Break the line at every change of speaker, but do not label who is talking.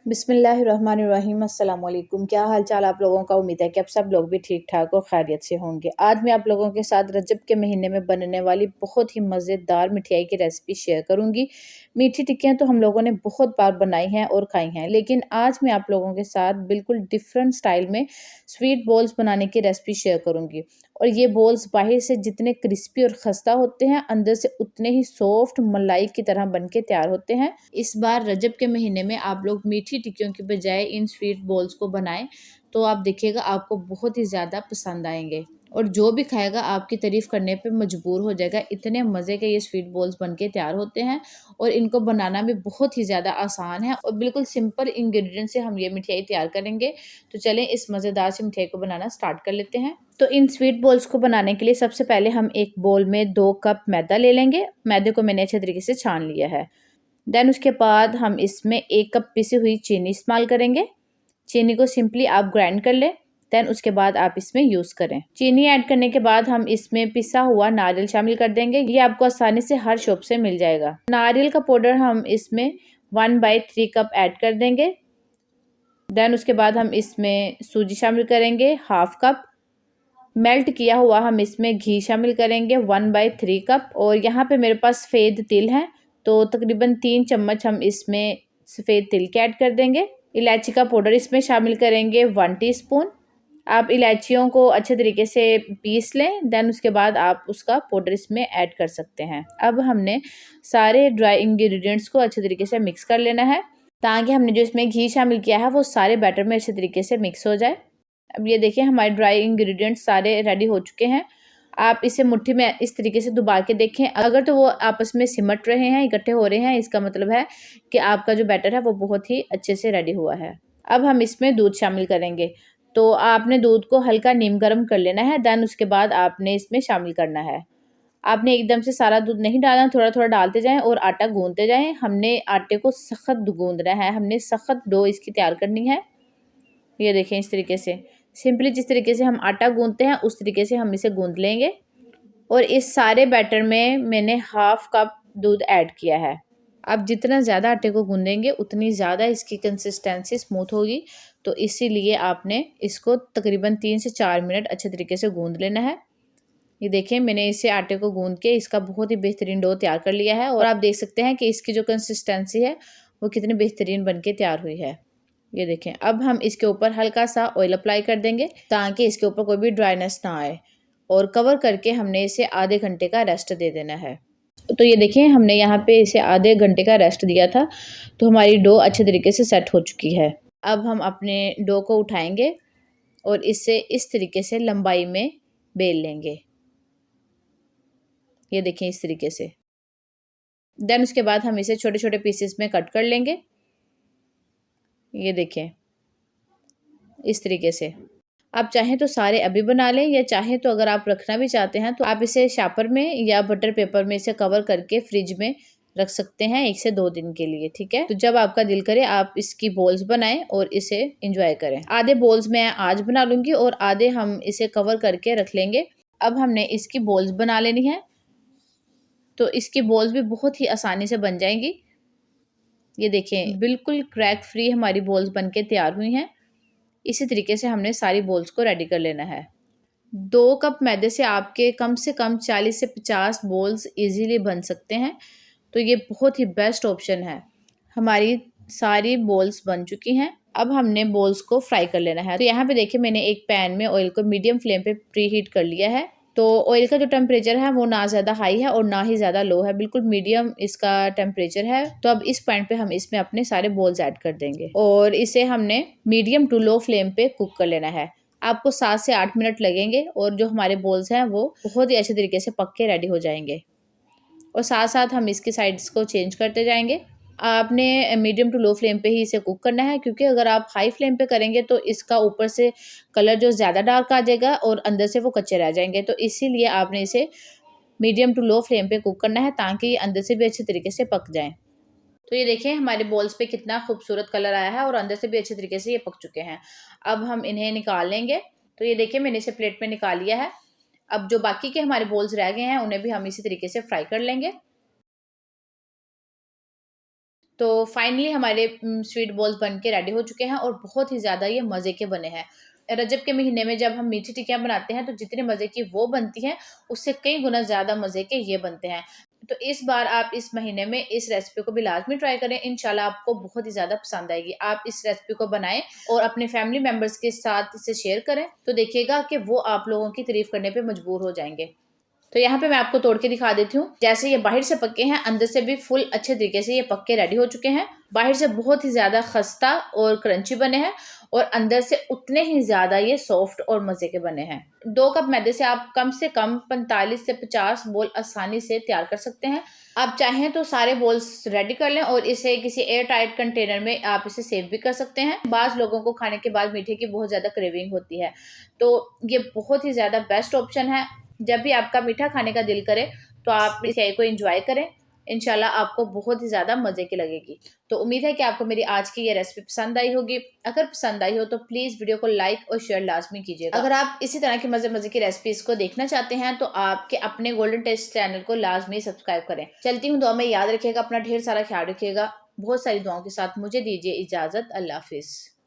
बिस्मिल्लाहिर्रहमानिर्रहीम अस्सलाम वालेकुम। क्या हाल चाल आप लोगों का। उम्मीद है कि आप सब लोग भी ठीक ठाक और खैरियत से होंगे। आज मैं आप लोगों के साथ रजब के महीने में बनने वाली बहुत ही मज़ेदार मिठाई की रेसिपी शेयर करूंगी। मीठी टिक्कियाँ तो हम लोगों ने बहुत बार बनाई हैं और खाई हैं, लेकिन आज मैं आप लोगों के साथ बिल्कुल डिफरेंट स्टाइल में स्वीट बॉल्स बनाने की रेसिपी शेयर करूंगी। और ये बॉल्स बाहर से जितने क्रिस्पी और खस्ता होते हैं, अंदर से उतने ही सॉफ्ट मलाई की तरह बनके तैयार होते हैं। इस बार रजब के महीने में आप लोग मीठी टिक्कियों की बजाय इन स्वीट बॉल्स को बनाएं, तो आप देखिएगा आपको बहुत ही ज़्यादा पसंद आएंगे और जो भी खाएगा आपकी तारीफ करने पे मजबूर हो जाएगा। इतने मज़े के ये स्वीट बॉल्स बनके तैयार होते हैं और इनको बनाना भी बहुत ही ज़्यादा आसान है और बिल्कुल सिंपल इंग्रेडिएंट से हम ये मिठाई तैयार करेंगे। तो चलें इस मज़ेदार से मिठाई को बनाना स्टार्ट कर लेते हैं। तो इन स्वीट बॉल्स को बनाने के लिए सबसे पहले हम एक बोल में 2 कप मैदा ले लेंगे। मैदे को मैंने अच्छे तरीके से छान लिया है। देन उसके बाद हम इसमें 1 कप पिसी हुई चीनी इस्तेमाल करेंगे। चीनी को सिंपली आप ग्राइंड कर लें। देन उसके बाद आप इसमें यूज़ करें। चीनी ऐड करने के बाद हम इसमें पिसा हुआ नारियल शामिल कर देंगे। ये आपको आसानी से हर शॉप से मिल जाएगा। नारियल का पाउडर हम इसमें 1/3 कप ऐड कर देंगे। देन उसके बाद हम इसमें सूजी शामिल करेंगे 1/2 कप। मेल्ट किया हुआ हम इसमें घी शामिल करेंगे 1/3 कप। और यहाँ पे मेरे पास सफ़ेद तिल है, तो तकरीबन 3 चम्मच हम इसमें सफ़ेद तिल के ऐड कर देंगे। इलायची का पाउडर इसमें शामिल करेंगे 1 टीस्पून। आप इलायचियों को अच्छे तरीके से पीस लें। देन उसके बाद आप उसका पाउडर इसमें ऐड कर सकते हैं। अब हमने सारे ड्राई इंग्रेडिएंट्स को अच्छे तरीके से मिक्स कर लेना है, ताकि हमने जो इसमें घी शामिल किया है वो सारे बैटर में अच्छे तरीके से मिक्स हो जाए। अब ये देखिए हमारे ड्राई इंग्रेडिएंट्स सारे रेडी हो चुके हैं। आप इसे मुट्ठी में इस तरीके से दबा के देखें, अगर तो वो आपस में सिमट रहे हैं, इकट्ठे हो रहे हैं, इसका मतलब है कि आपका जो बैटर है वो बहुत ही अच्छे से रेडी हुआ है। अब हम इसमें दूध शामिल करेंगे। तो आपने दूध को हल्का नीम गर्म कर लेना है। देन उसके बाद आपने इसमें शामिल करना है। आपने एकदम से सारा दूध नहीं डालना, थोड़ा थोड़ा डालते जाएं और आटा गूंदते जाएं। हमने आटे को सख्त गूंदना है, हमने सख्त डो इसकी तैयार करनी है। ये देखें इस तरीके से सिंपली जिस तरीके से हम आटा गूंदते हैं उस तरीके से हम इसे गूंद लेंगे। और इस सारे बैटर में मैंने 1/2 कप दूध ऐड किया है। आप जितना ज़्यादा आटे को गूंदेंगे उतनी ज़्यादा इसकी कंसिस्टेंसी स्मूथ होगी, तो इसीलिए आपने इसको तकरीबन 3 से 4 मिनट अच्छे तरीके से गूंद लेना है। ये देखें मैंने इसे आटे को गूंद के इसका बहुत ही बेहतरीन डो तैयार कर लिया है और आप देख सकते हैं कि इसकी जो कंसिस्टेंसी है वो कितनी बेहतरीन बन के तैयार हुई है। ये देखें अब हम इसके ऊपर हल्का सा ऑयल अप्लाई कर देंगे, ताकि इसके ऊपर कोई भी ड्राइनेस ना आए। और कवर करके हमने इसे आधे घंटे का रेस्ट दे देना है। तो ये देखें हमने यहाँ पे इसे आधे घंटे का रेस्ट दिया था, तो हमारी डो अच्छे तरीके से सेट हो चुकी है। अब हम अपने डो को उठाएंगे और इसे इस तरीके से लंबाई में बेल लेंगे। ये देखें इस तरीके से। देन उसके बाद हम इसे छोटे छोटे पीसेस में कट कर लेंगे। ये देखें इस तरीके से। आप चाहें तो सारे अभी बना लें, या चाहें तो अगर आप रखना भी चाहते हैं तो आप इसे शापर में या बटर पेपर में इसे कवर करके फ्रिज में रख सकते हैं 1 से 2 दिन के लिए। ठीक है, तो जब आपका दिल करे आप इसकी बॉल्स बनाएं और इसे एंजॉय करें। आधे बॉल्स मैं आज बना लूंगी और आधे हम इसे कवर करके रख लेंगे। अब हमने इसकी बॉल्स बना लेनी है, तो इसकी बॉल्स भी बहुत ही आसानी से बन जाएंगी। ये देखें बिल्कुल क्रैक फ्री हमारी बॉल्स बनके तैयार हुई हैं। इसी तरीके से हमने सारी बॉल्स को रेडी कर लेना है। 2 कप मैदे से कम 40 से 50 बॉल्स इजीली बन सकते हैं, तो ये बहुत ही बेस्ट ऑप्शन है। हमारी सारी बॉल्स बन चुकी हैं। अब हमने बॉल्स को फ्राई कर लेना है। तो यहाँ पे देखिए मैंने एक पैन में ऑयल को मीडियम फ्लेम पे प्री हीट कर लिया है। तो ऑयल का जो टेम्परेचर है वो ना ज़्यादा हाई है और ना ही ज़्यादा लो है, बिल्कुल मीडियम इसका टेम्परेचर है। तो अब इस पॉइंट पे हम इसमें अपने सारे बॉल्स ऐड कर देंगे और इसे हमने मीडियम टू लो फ्लेम पे कुक कर लेना है। आपको 7 से 8 मिनट लगेंगे और जो हमारे बॉल्स हैं वो बहुत ही अच्छे तरीके से पक के रेडी हो जाएंगे। और साथ साथ हम इसकी साइड्स को चेंज करते जाएंगे। आपने मीडियम टू लो फ्लेम पे ही इसे कुक करना है, क्योंकि अगर आप हाई फ्लेम पे करेंगे तो इसका ऊपर से कलर जो ज़्यादा डार्क आ जाएगा और अंदर से वो कच्चे रह जाएंगे। तो इसीलिए आपने इसे मीडियम टू लो फ्लेम पे कुक करना है, ताकि ये अंदर से भी अच्छे तरीके से पक जाएँ। तो ये देखें हमारे बॉल्स पे कितना खूबसूरत कलर आया है और अंदर से भी अच्छे तरीके से ये पक चुके हैं। अब हम इन्हें निकाल लेंगे। तो ये देखिए मैंने इसे प्लेट में निकाल लिया है। अब जो बाकी के हमारे बॉल्स रह गए हैं उन्हें भी हम इसी तरीके से फ्राई कर लेंगे। तो फाइनली हमारे स्वीट बॉल्स बन के रेडी हो चुके हैं और बहुत ही ज़्यादा ये मज़े के बने हैं। रजब के महीने में जब हम मीठी टिक्कियाँ बनाते हैं तो जितने मज़े की वो बनती हैं, उससे कई गुना ज़्यादा मज़े के ये बनते हैं। तो इस बार आप इस महीने में इस रेसिपी को भी लाज़मी ट्राई करें, इंशाल्लाह आपको बहुत ही ज़्यादा पसंद आएगी। आप इस रेसिपी को बनाएँ और अपने फैमिली मेंबर्स के साथ इसे शेयर करें, तो देखिएगा कि वो आप लोगों की तारीफ़ करने पे मजबूर हो जाएँगे। तो यहाँ पे मैं आपको तोड़ के दिखा देती हूँ। जैसे ये बाहर से पके हैं, अंदर से भी फुल अच्छे तरीके से ये पक के रेडी हो चुके हैं। बाहर से बहुत ही ज़्यादा खस्ता और क्रंची बने हैं और अंदर से उतने ही ज़्यादा ये सॉफ्ट और मज़े के बने हैं। 2 कप मैदे से आप कम से कम 45 से 50 बोल आसानी से तैयार कर सकते हैं। आप चाहें तो सारे बोल्स रेडी कर लें और इसे किसी एयर टाइट कंटेनर में आप इसे सेव भी कर सकते हैं। बाज़ लोगों को खाने के बाद मीठे की बहुत ज़्यादा क्रेविंग होती है, तो ये बहुत ही ज़्यादा बेस्ट ऑप्शन है। जब भी आपका मीठा खाने का दिल करे तो आप इस चाय को एंजॉय करें, इंशाल्लाह आपको बहुत ही ज़्यादा मज़े की लगेगी। तो उम्मीद है कि आपको मेरी आज की ये रेसिपी पसंद आई होगी। अगर पसंद आई हो तो प्लीज़ वीडियो को लाइक और शेयर लाजमी कीजिएगा। अगर आप इसी तरह की मज़े की रेसिपीज़ को देखना चाहते हैं तो आपके अपने गोल्डन टेस्ट चैनल को लाजमी सब्सक्राइब करें। चलती हूँ, दुआ में याद रखिएगा, अपना ढेर सारा ख्याल रखिएगा। बहुत सारी दुआओं के साथ मुझे दीजिए इजाज़त। अल्लाह हाफिज़।